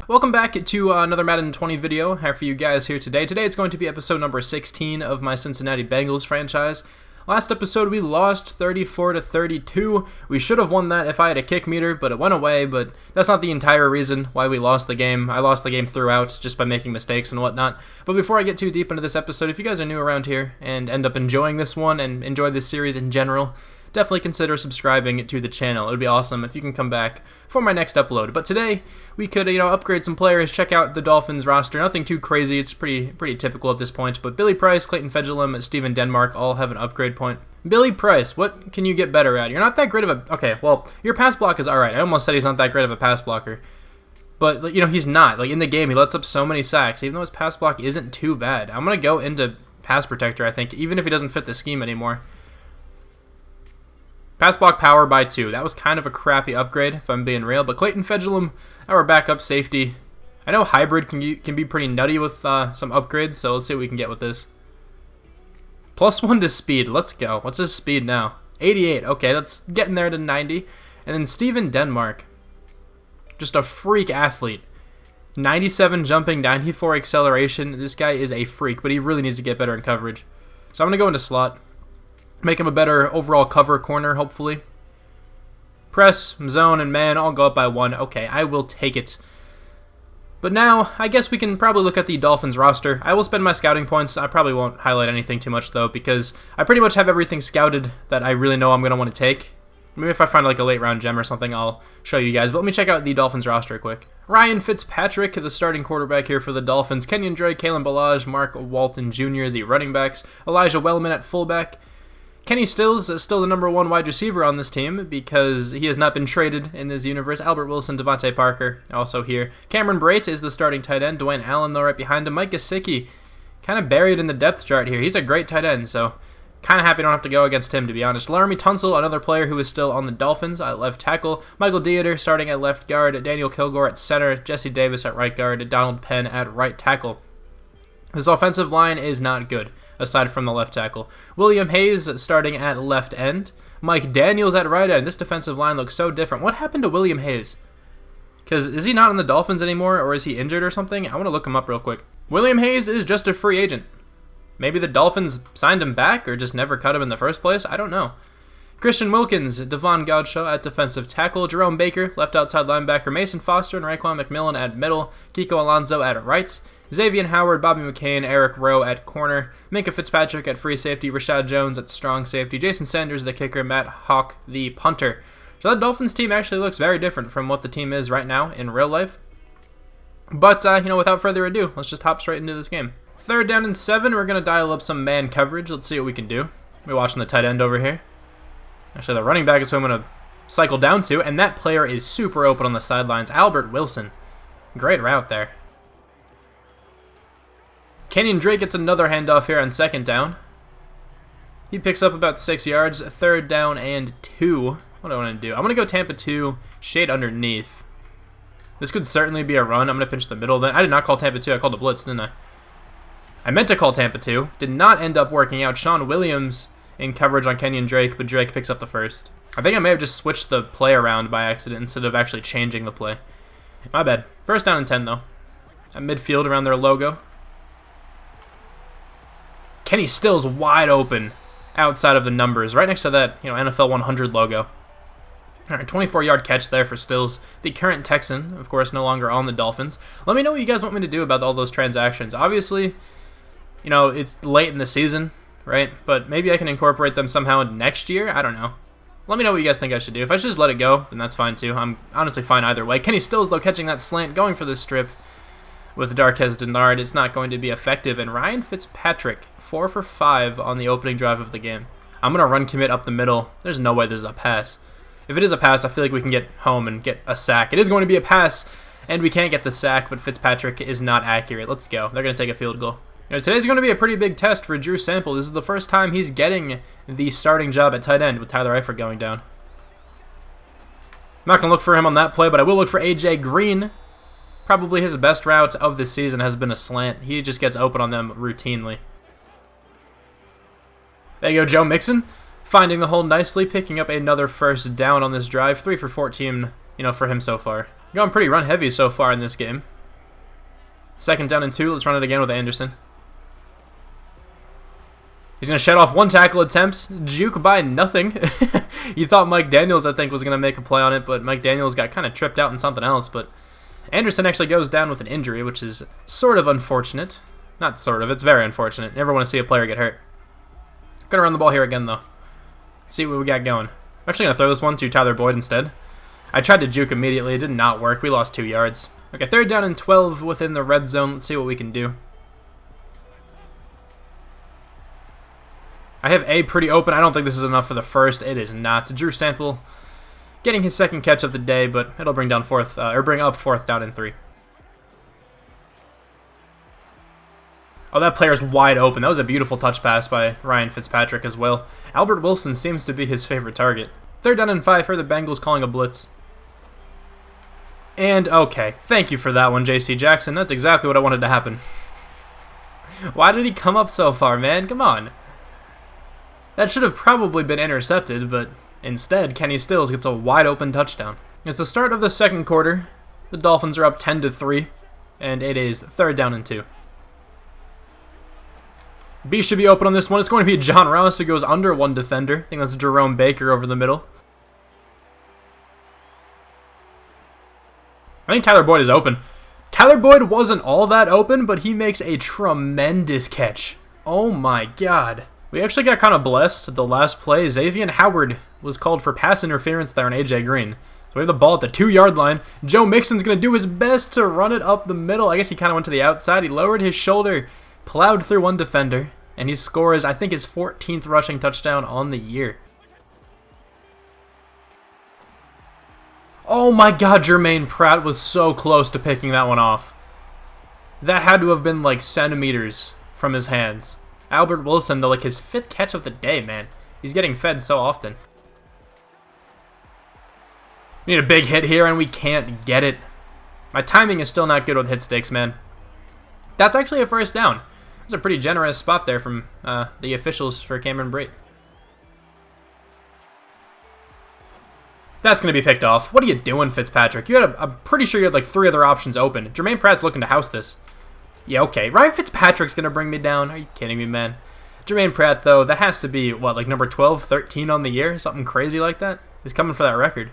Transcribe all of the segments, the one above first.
Welcome back to another Madden 20 video for you guys here today. Today it's going to be episode number 16 of my Cincinnati Bengals franchise. Last episode we lost 34-32. We should have won that if I had a kick meter, but it went away, but that's not the entire reason why we lost the game. I lost the game throughout just by making mistakes and whatnot. But before I get too deep into this episode, if you guys are new around here and end up enjoying this one and enjoy this series in general, definitely consider subscribing to the channel. It would be awesome if you can come back for my next upload. But today, we could, upgrade some players, check out the Dolphins roster. Nothing too crazy, it's pretty typical at this point. But Billy Price, Clayton Fejedelem, Steven Denmark all have an upgrade point. Billy Price, what can you get better at? You're not that great of a... Okay, well, your pass block is alright. I almost said he's not that great of a pass blocker. But, he's not. In the game, he lets up so many sacks, even though his pass block isn't too bad. I'm going to go into pass protector, I think, even if he doesn't fit the scheme anymore. Pass block power by 2. That was kind of a crappy upgrade, if I'm being real. But Clayton Fejedelem, our backup safety. I know hybrid can be pretty nutty with some upgrades, so let's see what we can get with this. +1 to speed. Let's go. What's his speed now? 88. Okay, that's getting there to 90. And then Steven Denmark. Just a freak athlete. 97 jumping, 94 acceleration. This guy is a freak, but he really needs to get better in coverage. So I'm going to go into slot. Make him a better overall cover corner, hopefully. Press, zone, and man all go up by 1. Okay, I will take it. But now, I guess we can probably look at the Dolphins roster. I will spend my scouting points. I probably won't highlight anything too much, though, because I pretty much have everything scouted that I really know I'm going to want to take. Maybe if I find like a late round gem or something, I'll show you guys. But let me check out the Dolphins roster quick. Ryan Fitzpatrick, the starting quarterback here for the Dolphins. Kenyon Drake, Kalen Ballage, Mark Walton Jr., the running backs. Elijah Wellman at fullback. Kenny Stills is still the #1 wide receiver on this team because he has not been traded in this universe. Albert Wilson, Devontae Parker also here. Cameron Brate is the starting tight end. Dwayne Allen, though, right behind him. Mike Gesicki, kind of buried in the depth chart here. He's a great tight end, so kind of happy I don't have to go against him, to be honest. Laramie Tunsil, another player who is still on the Dolphins at left tackle. Michael Dieter starting at left guard. Daniel Kilgore at center. Jesse Davis at right guard. Donald Penn at right tackle. This offensive line is not good, aside from the left tackle. William Hayes starting at left end. Mike Daniels at right end. This defensive line looks so different. What happened to William Hayes? Because is he not on the Dolphins anymore, or is he injured or something? I want to look him up real quick. William Hayes is just a free agent. Maybe the Dolphins signed him back or just never cut him in the first place. I don't know. Christian Wilkins, Devon Godshaw at defensive tackle. Jerome Baker, left outside linebacker. Mason Foster and Raekwon McMillan at middle. Kiko Alonso at right. Xavier Howard, Bobby McCain, Eric Rowe at corner. Minka Fitzpatrick at free safety. Rashad Jones at strong safety. Jason Sanders, the kicker. Matt Hawk, the punter. So that Dolphins team actually looks very different from what the team is right now in real life. But, without further ado, let's just hop straight into this game. 3rd down and 7, we're going to dial up some man coverage. Let's see what we can do. We're watching the tight end over here. Actually, the running back is who I'm going to cycle down to, and that player is super open on the sidelines. Albert Wilson. Great route there. Kenyon Drake gets another handoff here on 2nd down. He picks up about 6 yards. 3rd down and 2. What do I want to do? I'm going to go Tampa 2, shade underneath. This could certainly be a run. I'm going to pinch the middle. Then I did not call Tampa 2. I called a blitz, didn't I? I meant to call Tampa 2. Did not end up working out. Sean Williams in coverage on Kenyon Drake, but Drake picks up the first. I think I may have just switched the play around by accident instead of actually changing the play. My bad. 1st down and 10, though. At midfield around their logo. Kenny Stills wide open outside of the numbers, right next to that NFL 100 logo. All right, 24-yard catch there for Stills, the current Texan, of course, no longer on the Dolphins. Let me know what you guys want me to do about all those transactions. Obviously, it's late in the season, right? But maybe I can incorporate them somehow next year. I don't know. Let me know what you guys think I should do. If I should just let it go, then that's fine too. I'm honestly fine either way. Kenny Stills, though, catching that slant, going for this strip with Darquez Dennard. It's not going to be effective. And Ryan Fitzpatrick, 4 for 5 on the opening drive of the game. I'm going to run commit up the middle. There's no way this is a pass. If it is a pass, I feel like we can get home and get a sack. It is going to be a pass, and we can't get the sack, but Fitzpatrick is not accurate. Let's go. They're going to take a field goal. Today's going to be a pretty big test for Drew Sample. This is the first time he's getting the starting job at tight end with Tyler Eifert going down. I'm not going to look for him on that play, but I will look for A.J. Green. Probably his best route of this season has been a slant. He just gets open on them routinely. There you go, Joe Mixon. finding the hole nicely, picking up another first down on this drive. 3 for 14, for him so far. Going pretty run heavy so far in this game. 2nd down and 2. Let's run it again with Anderson. He's going to shed off 1 tackle attempt. Juke by nothing. You thought Mike Daniels, I think, was going to make a play on it, but Mike Daniels got kind of tripped out in something else. But Anderson actually goes down with an injury, which is sort of unfortunate. Not sort of, it's very unfortunate. Never want to see a player get hurt. Going to run the ball here again, though. See what we got going. I'm actually going to throw this one to Tyler Boyd instead. I tried to juke immediately. It did not work. We lost 2 yards. Okay, 3rd down and 12 within the red zone. Let's see what we can do. I have A pretty open. I don't think this is enough for the first. It is not. Drew Sample getting his 2nd catch of the day, but it'll bring up 4th down and 3. Oh, that player's wide open. That was a beautiful touch pass by Ryan Fitzpatrick as well. Albert Wilson seems to be his favorite target. 3rd down and 5 for the Bengals, calling a blitz. And, okay, thank you for that one, J.C. Jackson. That's exactly what I wanted to happen. Why did he come up so far, man? Come on. That should have probably been intercepted, but instead, Kenny Stills gets a wide-open touchdown. It's the start of the 2nd quarter. The Dolphins are up 10-3, and it is 3rd down and 2. B should be open on this one. It's going to be John Rouse who goes under 1 defender. I think that's Jerome Baker over the middle. I think Tyler Boyd is open. Tyler Boyd wasn't all that open, but he makes a tremendous catch. Oh my god. We actually got kind of blessed the last play. Xavier Howard was called for pass interference there on A.J. Green. So we have the ball at the 2-yard line. Joe Mixon's going to do his best to run it up the middle. I guess he kind of went to the outside. He lowered his shoulder, plowed through 1 defender, and he scores, I think, his 14th rushing touchdown on the year. Oh my god, Jermaine Pratt was so close to picking that one off. That had to have been like centimeters from his hands. Albert Wilson, though, like his 5th catch of the day, man. He's getting fed so often. We need a big hit here, and we can't get it. My timing is still not good with hit sticks, man. That's actually a first down. That's a pretty generous spot there from the officials for Cameron Brate. That's going to be picked off. What are you doing, Fitzpatrick? I'm pretty sure you had like 3 other options open. Jermaine Pratt's looking to house this. Yeah, okay. Ryan Fitzpatrick's going to bring me down. Are you kidding me, man? Jermaine Pratt, though, that has to be, what, like number 12, 13 on the year? Something crazy like that? He's coming for that record.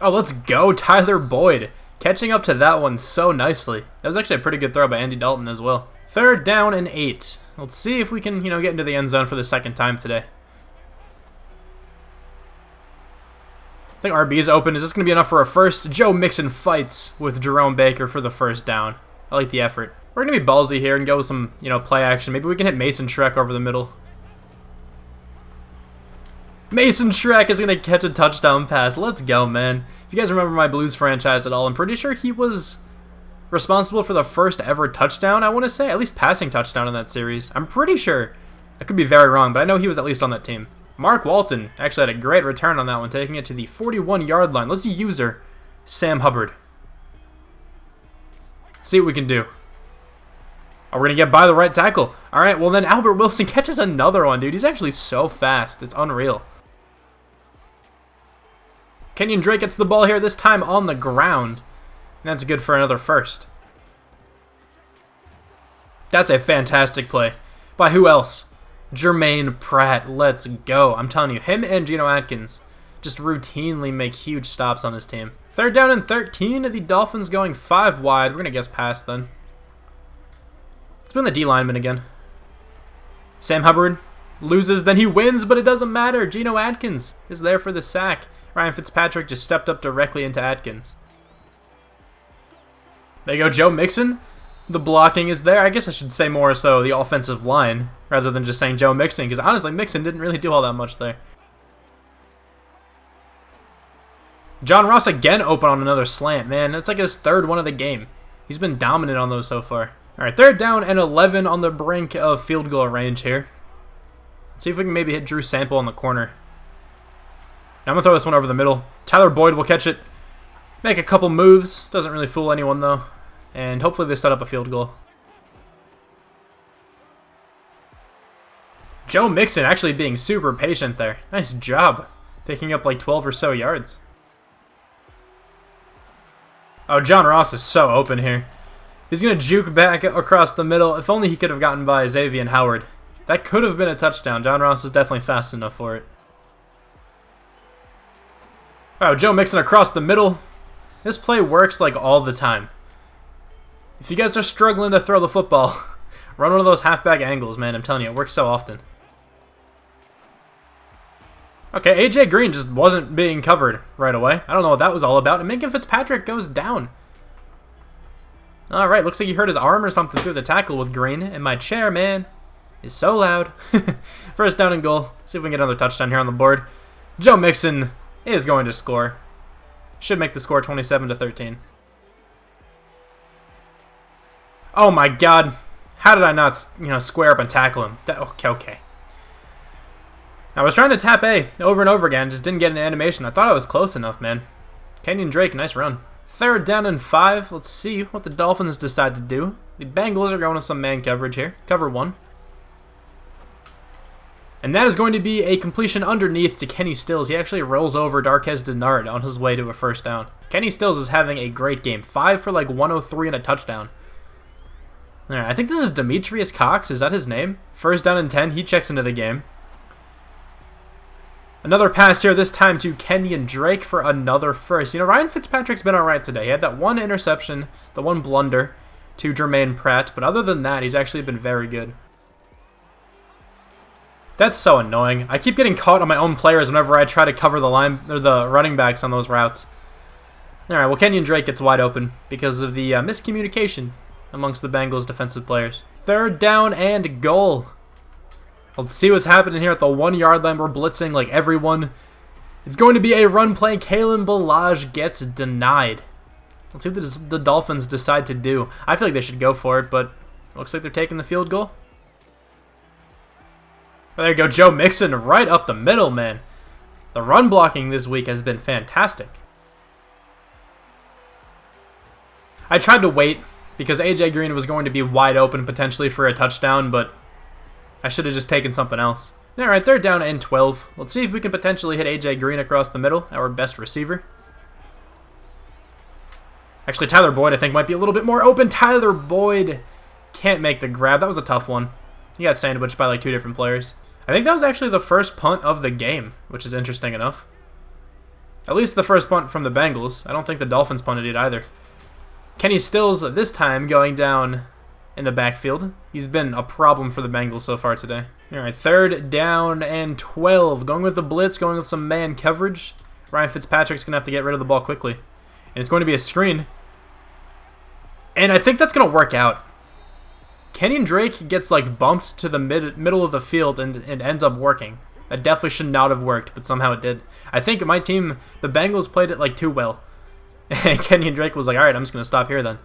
Oh, let's go, Tyler Boyd. Catching up to that one so nicely. That was actually a pretty good throw by Andy Dalton as well. 3rd down and 8. Let's see if we can, get into the end zone for the 2nd time today. I think RB is open. Is this going to be enough for a first? Joe Mixon fights with Jerome Baker for the first down. I like the effort. We're going to be ballsy here and go with some, play action. Maybe we can hit Mason Shrek over the middle. Mason Shrek is going to catch a touchdown pass. Let's go, man. If you guys remember my Blues franchise at all, I'm pretty sure he was responsible for the first ever touchdown, I want to say. At least passing touchdown in that series. I'm pretty sure. I could be very wrong, but I know he was at least on that team. Mark Walton actually had a great return on that one, taking it to the 41-yard line. Let's use her, Sam Hubbard. See what we can do. Oh, we're going to get by the right tackle. All right, well then Albert Wilson catches another one, dude. He's actually so fast. It's unreal. Kenyon Drake gets the ball here, this time on the ground. And that's good for another first. That's a fantastic play. By who else? Jermaine Pratt, let's go. I'm telling you, him and Geno Atkins just routinely make huge stops on this team. 3rd down and 13, the Dolphins going 5 wide. We're going to guess pass then. Let's bring the D lineman again. Sam Hubbard loses, then he wins, but it doesn't matter. Geno Atkins is there for the sack. Ryan Fitzpatrick just stepped up directly into Atkins. There you go, Joe Mixon. The blocking is there. I guess I should say more so the offensive line rather than just saying Joe Mixon, because honestly, Mixon didn't really do all that much there. John Ross again open on another slant, man. That's like his 3rd one of the game. He's been dominant on those so far. All right, 3rd down and 11 on the brink of field goal range here. Let's see if we can maybe hit Drew Sample on the corner. Now I'm going to throw this one over the middle. Tyler Boyd will catch it. Make a couple moves. Doesn't really fool anyone, though. And hopefully they set up a field goal. Joe Mixon actually being super patient there. Nice job. Picking up like 12 or so yards. Oh, John Ross is so open here. He's going to juke back across the middle. If only he could have gotten by Xavier Howard. That could have been a touchdown. John Ross is definitely fast enough for it. Wow, Joe Mixon across the middle. This play works like all the time. If you guys are struggling to throw the football, run one of those halfback angles, man. I'm telling you, it works so often. Okay, AJ Green just wasn't being covered right away. I don't know what that was all about. And Minka Fitzpatrick goes down. Alright, looks like he hurt his arm or something through the tackle with Green. And my chair, man, is so loud. First down and goal. See if we can get another touchdown here on the board. Joe Mixon is going to score. Should make the score 27-13. Oh my god. How did I not, square up and tackle him? Okay. I was trying to tap A over and over again, just didn't get an animation. I thought I was close enough, man. Kenyon Drake, nice run. 3rd down and 5. Let's see what the Dolphins decide to do. The Bengals are going with some man coverage here. Cover 1. And that is going to be a completion underneath to Kenny Stills. He actually rolls over Darquez Denard on his way to a first down. Kenny Stills is having a great game. 5 for like 103 and a touchdown. Alright, I think this is Demetrius Cox. Is that his name? 1st down and 10. He checks into the game. Another pass here, this time to Kenyon Drake for another first. Ryan Fitzpatrick's been alright today. He had that one interception, the one blunder to Jermaine Pratt. But other than that, he's actually been very good. That's so annoying. I keep getting caught on my own players whenever I try to cover the line or the running backs on those routes. Alright, well, Kenyon Drake gets wide open because of the miscommunication amongst the Bengals defensive players. 3rd down and goal. Let's see what's happening here at the 1 yard line. We're blitzing like everyone. It's going to be a run play. Kalen Ballage gets denied. Let's see what the Dolphins decide to do. I feel like they should go for it, but it looks like they're taking the field goal. Oh, there you go, Joe Mixon right up the middle, man. The run blocking this week has been fantastic. I tried to wait because AJ Green was going to be wide open potentially for a touchdown, but I should have just taken something else. Alright, 3rd down and 12. Let's see if we can potentially hit AJ Green across the middle, our best receiver. Actually, Tyler Boyd, I think, might be a little bit more open. Tyler Boyd can't make the grab. That was a tough one. He got sandwiched by like 2 different players. I think that was actually the first punt of the game, which is interesting enough. At least the first punt from the Bengals. I don't think the Dolphins punted it either. Kenny Stills, this time, going down in the backfield. He's been a problem for the Bengals so far today. Alright, 3rd down and 12. Going with the blitz, going with some man coverage. Ryan Fitzpatrick's going to have to get rid of the ball quickly. And it's going to be a screen. And I think that's going to work out. Kenyon Drake gets like bumped to the middle of the field and ends up working. That definitely should not have worked, but somehow it did. I think my team, the Bengals, played it like too well. And Kenyon Drake was like, alright, I'm just going to stop here then.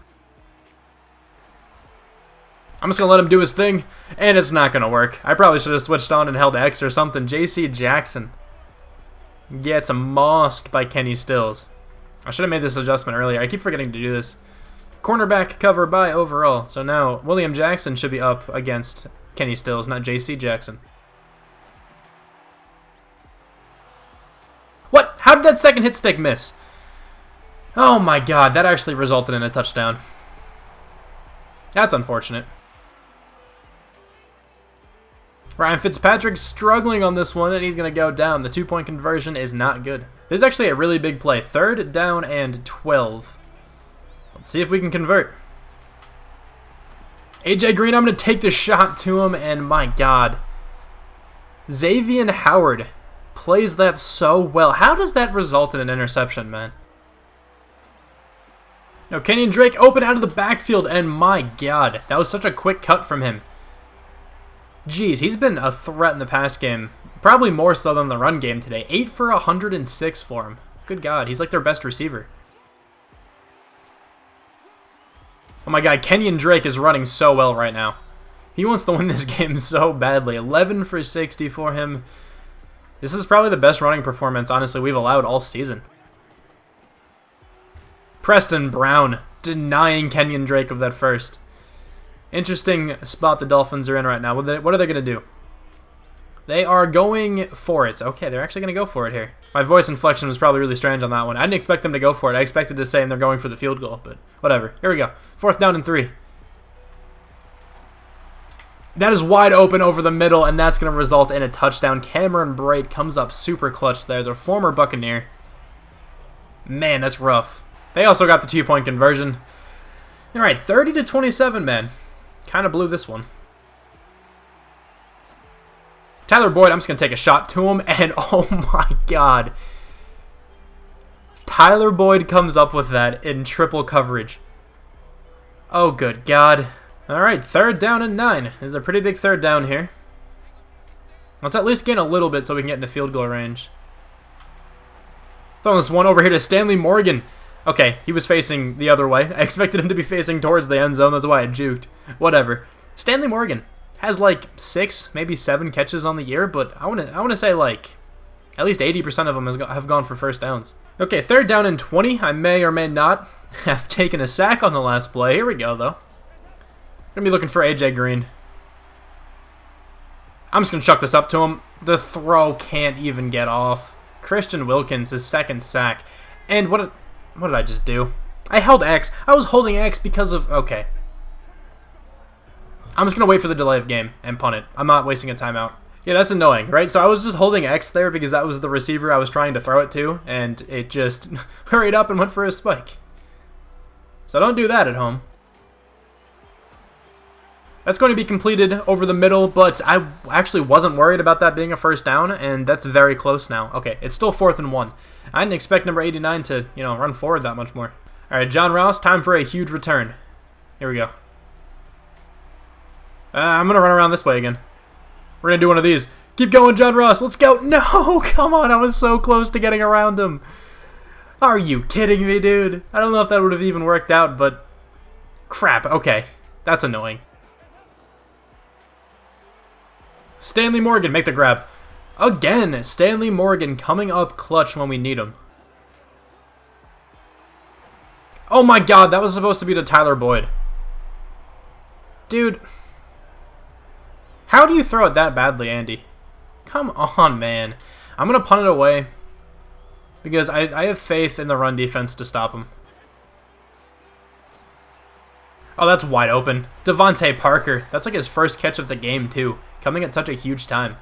I'm just going to let him do his thing, and it's not going to work. I probably should have switched on and held X or something. J.C. Jackson gets mossed by Kenny Stills. I should have made this adjustment earlier. I keep forgetting to do this. Cornerback cover by overall. So now William Jackson should be up against Kenny Stills, not J.C. Jackson. What? How did that second hit stick miss? Oh my god, that actually resulted in a touchdown. That's unfortunate. Ryan Fitzpatrick struggling on this one, and he's going to go down. The 2-point conversion is not good. This is actually a really big play. 3rd down and 12. Let's see if we can convert. AJ Green, I'm going to take the shot to him, and my god. Xavier Howard plays that so well. How does that result in an interception, man? No, Kenyon Drake open out of the backfield, and my god. That was such a quick cut from him. Jeez, he's been a threat in the pass game. Probably more so than the run game today. 8 for 106 for him. Good God, he's like their best receiver. Oh my god, Kenyon Drake is running so well right now. He wants to win this game so badly. 11 for 60 for him. This is probably the best running performance, honestly, we've allowed all season. Preston Brown denying Kenyon Drake of that first. Interesting spot the Dolphins are in right now. What are they going to do? They are going for it. Okay, they're actually going to go for it here. My voice inflection was probably really strange on that one. I didn't expect them to go for it. I expected to say and they're going for the field goal, but whatever. Here we go. 4th down and 3. That is wide open over the middle, and that's going to result in a touchdown. Cameron Brate comes up super clutch there. The former Buccaneer. Man, that's rough. They also got the 2-point conversion. All right, 30-27, man. Kind of blew this one. Tyler Boyd, I'm just going to take a shot to him, and oh my god. Tyler Boyd comes up with that in triple coverage. Oh, good god. Alright, 3rd down and 9. This is a pretty big 3rd down here. Let's at least gain a little bit so we can get into field goal range. Throwing this one over here to Stanley Morgan. Okay, he was facing the other way. I expected him to be facing towards the end zone. That's why I juked. Whatever. Stanley Morgan has like 6, maybe 7 catches on the year, but I want to say like at least 80% of them have gone for first downs. Okay, 3rd down and 20. I may or may not have taken a sack on the last play. Here we go, though. Gonna be looking for AJ Green. I'm just gonna chuck this up to him. The throw can't even get off. Christian Wilkins, his 2nd sack. And what did I just do? I held X. I was holding X because of... Okay. I'm just going to wait for the delay of game and punt it. I'm not wasting a timeout. Yeah, that's annoying, right? So I was just holding X there because that was the receiver I was trying to throw it to, and it just hurried up and went for a spike. So don't do that at home. That's going to be completed over the middle, but I actually wasn't worried about that being a first down, and that's very close now. Okay, it's still 4th and 1. I didn't expect number 89 to, run forward that much more. All right, John Ross, time for a huge return. Here we go. I'm going to run around this way again. We're going to do one of these. Keep going, John Ross. Let's go. No, come on. I was so close to getting around him. Are you kidding me, dude? I don't know if that would have even worked out, but crap. Okay, that's annoying. Stanley Morgan, make the grab. Again, Stanley Morgan coming up clutch when we need him. Oh my god, that was supposed to be to Tyler Boyd. Dude. How do you throw it that badly, Andy? Come on, man. I'm going to punt it away because I have faith in the run defense to stop him. Oh, that's wide open. Devontae Parker. That's like his first catch of the game, too. Coming at such a huge time.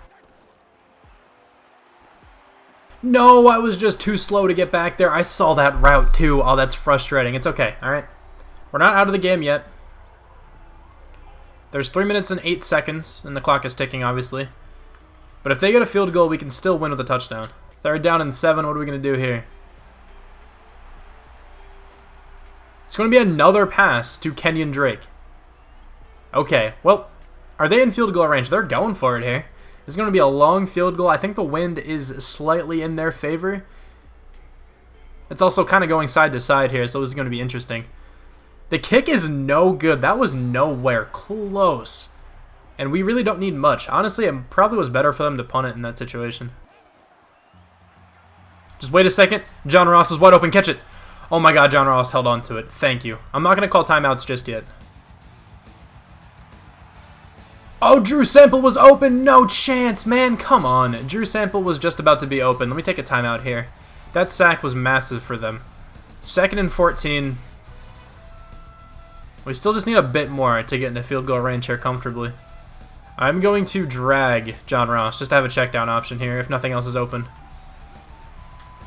No, I was just too slow to get back there. I saw that route, too. Oh, that's frustrating. It's okay. All right. We're not out of the game yet. There's 3 minutes and 8 seconds, and the clock is ticking, obviously. But if they get a field goal, we can still win with a touchdown. 3rd down and 7. What are we going to do here? It's going to be another pass to Kenyon Drake. Okay, well, are they in field goal range? They're going for it here. It's going to be a long field goal. I think the wind is slightly in their favor. It's also kind of going side to side here, so this is going to be interesting. The kick is no good. That was nowhere close. And we really don't need much. Honestly, it probably was better for them to punt it in that situation. Just wait a second. John Ross is wide open. Catch it. Oh my god, John Ross held on to it. Thank you. I'm not going to call timeouts just yet. Oh, Drew Sample was open. No chance, man. Come on. Drew Sample was just about to be open. Let me take a timeout here. That sack was massive for them. 2nd and 14. We still just need a bit more to get into field goal range here comfortably. I'm going to drag John Ross just to have a check down option here if nothing else is open.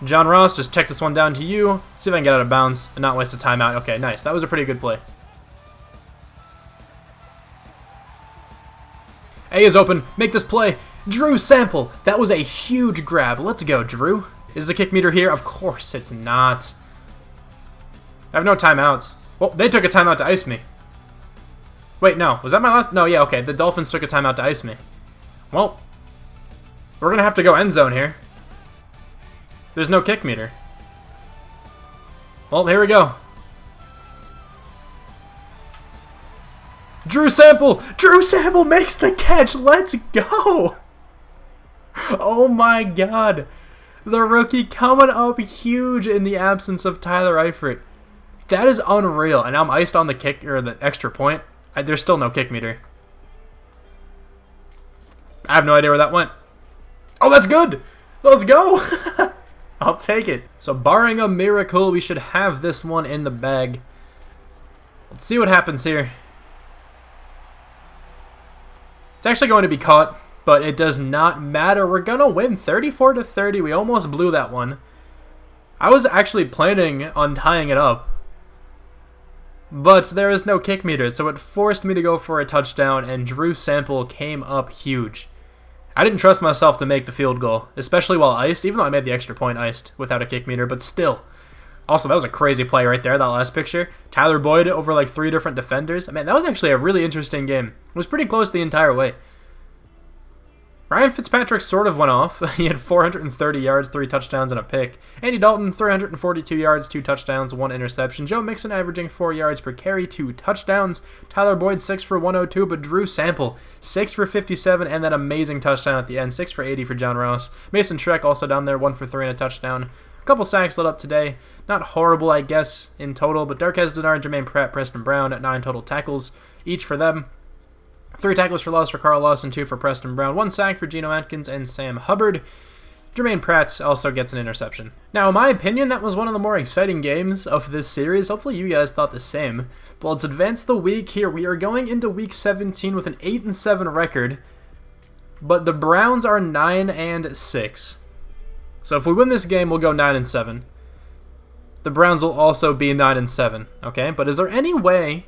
John Ross, just check this one down to you. See if I can get out of bounds and not waste a timeout. Okay, nice. That was a pretty good play. A is open. Make this play. Drew Sample. That was a huge grab. Let's go, Drew. Is the kick meter here? Of course it's not. I have no timeouts. Well, they took a timeout to ice me. Wait, no. Was that my last? No, yeah, okay. The Dolphins took a timeout to ice me. Well, we're going to have to go end zone here. There's no kick meter. Well, here we go. Drew Sample! Drew Sample makes the catch! Let's go! Oh my god. The rookie coming up huge in the absence of Tyler Eifert. That is unreal. And I'm iced on the kick, or the extra point. There's still no kick meter. I have no idea where that went. Oh, that's good. Let's go. I'll take it. So barring a miracle, we should have this one in the bag. Let's see what happens here. It's actually going to be caught, but it does not matter. We're going to win 34-30. We almost blew that one. I was actually planning on tying it up, but there is no kick meter, so it forced me to go for a touchdown, and Drew Sample came up huge. I didn't trust myself to make the field goal, especially while iced, even though I made the extra point iced without a kick meter, but still. Also, that was a crazy play right there, that last picture. Tyler Boyd over like 3 different defenders. Man, that was actually a really interesting game. It was pretty close the entire way. Ryan Fitzpatrick sort of went off. He had 430 yards, 3 touchdowns, and a pick. Andy Dalton, 342 yards, 2 touchdowns, 1 interception. Joe Mixon averaging 4 yards per carry, 2 touchdowns. Tyler Boyd, 6 for 102, but Drew Sample, 6 for 57, and that amazing touchdown at the end, 6 for 80 for John Ross. Mason Schreck also down there, 1 for 3 and a touchdown. A couple sacks lit up today. Not horrible, I guess, in total, but Darquez Denard, Jermaine Pratt, Preston Brown at 9 total tackles each for them. 3 tackles for loss for Carl Lawson, 2 for Preston Brown, 1 sack for Geno Atkins and Sam Hubbard. Jermaine Pratt also gets an interception. Now, in my opinion, that was one of the more exciting games of this series. Hopefully you guys thought the same. But let's advance the week here. We are going into week 17 with an 8-7 record, but the Browns are 9-6. So if we win this game, we'll go 9-7. The Browns will also be 9-7, okay? But is there any way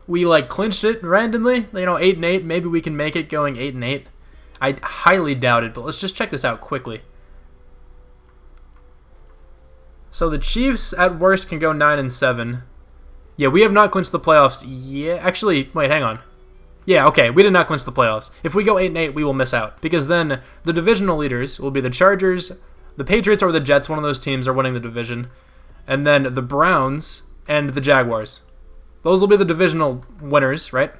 we like clinched it randomly, 8-8, maybe we can make it going 8-8. I highly doubt it, but let's just check this out quickly. So the Chiefs at worst can go 9-7. Yeah, we have not clinched the playoffs. Yeah, actually, wait, hang on. Yeah, okay, we did not clinch the playoffs. If we go 8-8, we will miss out, because then the divisional leaders will be the Chargers, the Patriots, or the Jets. One of those teams are winning the division, and then the Browns and the Jaguars. Those will be the divisional winners, right?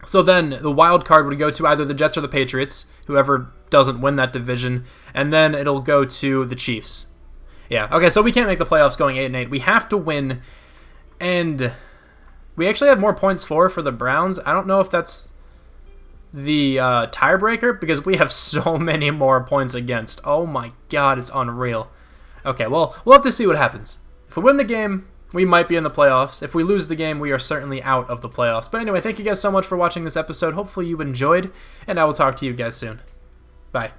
So then the wild card would go to either the Jets or the Patriots, whoever doesn't win that division, and then it'll go to the Chiefs. Yeah, okay, so we can't make the playoffs going 8-8. We have to win, and we actually have more points for the Browns. I don't know if that's the tiebreaker, because we have so many more points against. Oh my god, it's unreal. Okay, well, we'll have to see what happens. If we win the game, we might be in the playoffs. If we lose the game, we are certainly out of the playoffs. But anyway, thank you guys so much for watching this episode. Hopefully you enjoyed, and I will talk to you guys soon. Bye.